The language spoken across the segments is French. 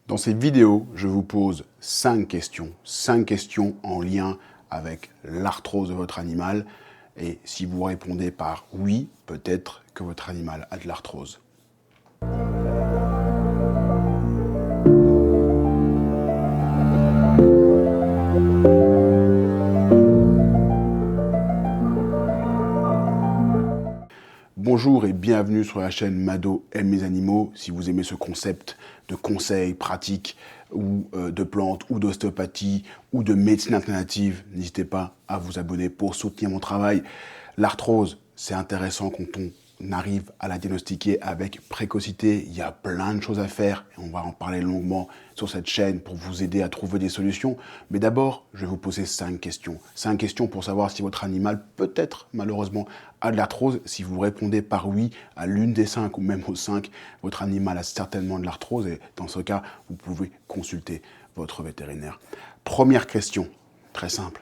Dans cette vidéo, je vous pose 5 questions. 5 questions en lien avec l'arthrose de votre animal. Et si vous répondez par oui, peut-être que votre animal a de l'arthrose. Bonjour et bienvenue sur la chaîne Mado aime mes animaux. Si vous aimez ce concept de conseils pratiques ou de plantes ou d'ostéopathie ou de médecine alternative, n'hésitez pas à vous abonner pour soutenir mon travail. L'arthrose, c'est intéressant quand on arrive à la diagnostiquer avec précocité. Il y a plein de choses à faire et on va en parler longuement sur cette chaîne pour vous aider à trouver des solutions. Mais d'abord, je vais vous poser 5 questions. 5 questions pour savoir si votre animal peut-être malheureusement a de l'arthrose. Si vous répondez par oui à l'une des 5 ou même aux 5, votre animal a certainement de l'arthrose et dans ce cas, vous pouvez consulter votre vétérinaire. Première question, très simple,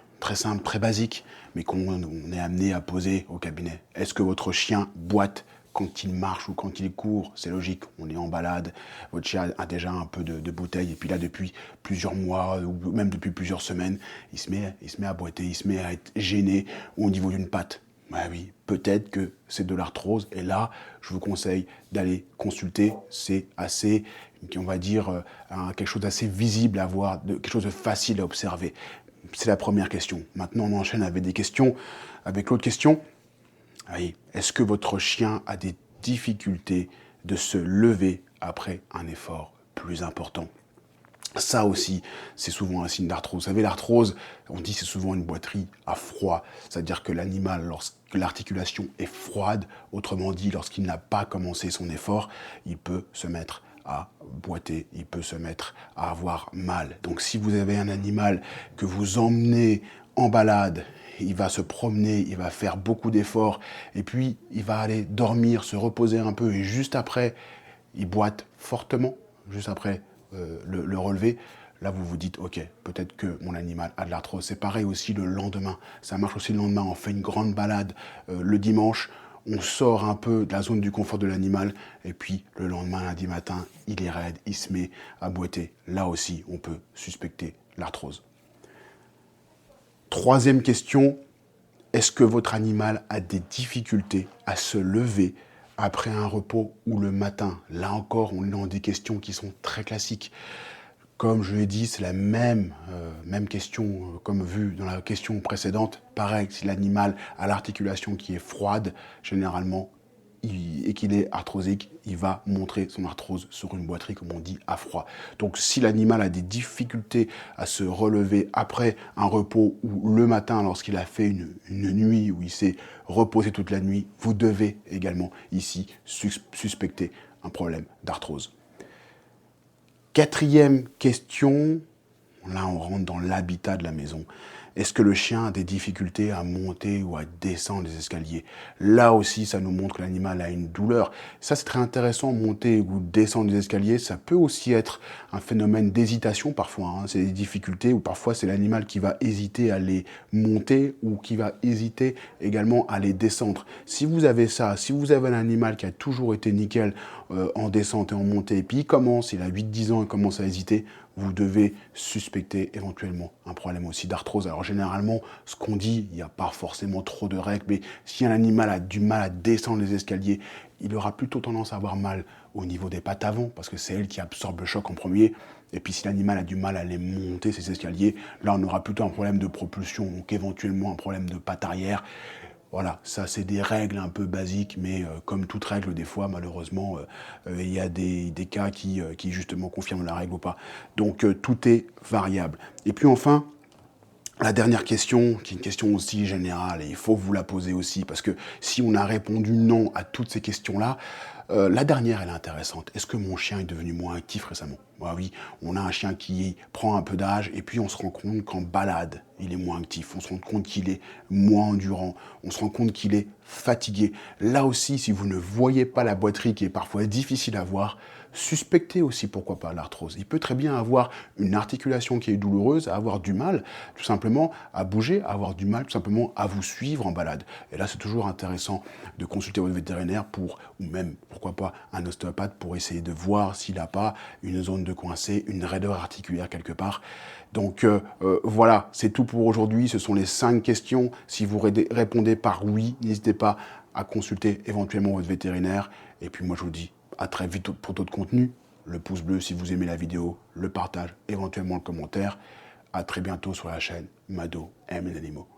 très basique, mais qu'on est amené à poser au cabinet. Est-ce que votre chien boite quand il marche ou quand il court? C'est logique, on est en balade, votre chien a déjà un peu de bouteille, et puis là, depuis plusieurs mois, ou même depuis plusieurs semaines, il se met à boiter, il se met à être gêné au niveau d'une patte. Ouais, oui, peut-être que c'est de l'arthrose, et là, je vous conseille d'aller consulter. C'est assez, on va dire, quelque chose d'assez visible à voir, quelque chose de facile à observer. C'est la première question. Maintenant, on enchaîne avec des questions. Avec l'autre question, oui, est-ce que votre chien a des difficultés de se lever après un effort plus important? Ça aussi, c'est souvent un signe d'arthrose. Vous savez, l'arthrose, on dit c'est souvent une boiterie à froid. C'est-à-dire que l'animal, lorsque l'articulation est froide, autrement dit, lorsqu'il n'a pas commencé son effort, il peut se mettre à boiter, il peut se mettre à avoir mal. Donc si vous avez un animal que vous emmenez en balade, il va se promener, il va faire beaucoup d'efforts, et puis il va aller dormir, se reposer un peu, et juste après, il boite fortement, juste après le relever, là vous vous dites, ok, peut-être que mon animal a de l'arthrose. C'est pareil aussi le lendemain, ça marche aussi le lendemain, on fait une grande balade le dimanche, on sort un peu de la zone du confort de l'animal, et puis le lendemain, lundi matin, il est raide, il se met à boiter. Là aussi, on peut suspecter l'arthrose. Troisième question, est-ce que votre animal a des difficultés à se lever après un repos ou le matin? Là encore, on est dans des questions qui sont très classiques. Comme je l'ai dit, c'est la même question comme vu dans la question précédente. Pareil, si l'animal a l'articulation qui est froide, généralement, et qu'il est arthrosique, il va montrer son arthrose sur une boiterie, comme on dit, à froid. Donc si l'animal a des difficultés à se relever après un repos ou le matin lorsqu'il a fait une nuit où il s'est reposé toute la nuit, vous devez également ici suspecter un problème d'arthrose. Quatrième question, là on rentre dans l'habitat de la maison. Est-ce que le chien a des difficultés à monter ou à descendre les escaliers? Là aussi, ça nous montre que l'animal a une douleur. Ça, c'est très intéressant, monter ou descendre les escaliers. Ça peut aussi être un phénomène d'hésitation parfois. Hein. C'est des difficultés ou parfois c'est l'animal qui va hésiter à les monter ou qui va hésiter également à les descendre. Si vous avez ça, si vous avez un animal qui a toujours été nickel en descente et en montée, et puis il a 8-10 ans, il commence à hésiter, vous devez suspecter éventuellement un problème aussi d'arthrose. Alors généralement, ce qu'on dit, il n'y a pas forcément trop de règles, mais si un animal a du mal à descendre les escaliers, il aura plutôt tendance à avoir mal au niveau des pattes avant, parce que c'est elle qui absorbe le choc en premier. Et puis si l'animal a du mal à les monter, ces escaliers, là on aura plutôt un problème de propulsion, donc éventuellement un problème de patte arrière. Voilà, ça c'est des règles un peu basiques, mais comme toute règle, des fois, malheureusement, il y a des cas qui justement confirment la règle ou pas. Donc tout est variable. Et puis enfin, la dernière question, qui est une question aussi générale, et il faut vous la poser aussi, parce que si on a répondu non à toutes ces questions-là, la dernière, elle est intéressante. Est-ce que mon chien est devenu moins actif récemment? Bah oui, on a un chien qui prend un peu d'âge, et puis on se rend compte qu'en balade, il est moins actif. On se rend compte qu'il est moins endurant. On se rend compte qu'il est fatigué. Là aussi, si vous ne voyez pas la boiterie, qui est parfois difficile à voir, suspecter aussi, pourquoi pas, l'arthrose. Il peut très bien avoir une articulation qui est douloureuse, avoir du mal tout simplement à bouger, avoir du mal tout simplement à vous suivre en balade. Et là, c'est toujours intéressant de consulter votre vétérinaire ou même, pourquoi pas, un ostéopathe pour essayer de voir s'il n'a pas une zone de coincé, une raideur articulaire quelque part. Donc voilà, c'est tout pour aujourd'hui. Ce sont les 5 questions. Si vous répondez par oui, n'hésitez pas à consulter éventuellement votre vétérinaire. Et puis moi, je vous dis à très vite pour d'autres contenus. Le pouce bleu si vous aimez la vidéo, le partage, éventuellement le commentaire. À très bientôt sur la chaîne Mado aime les animaux.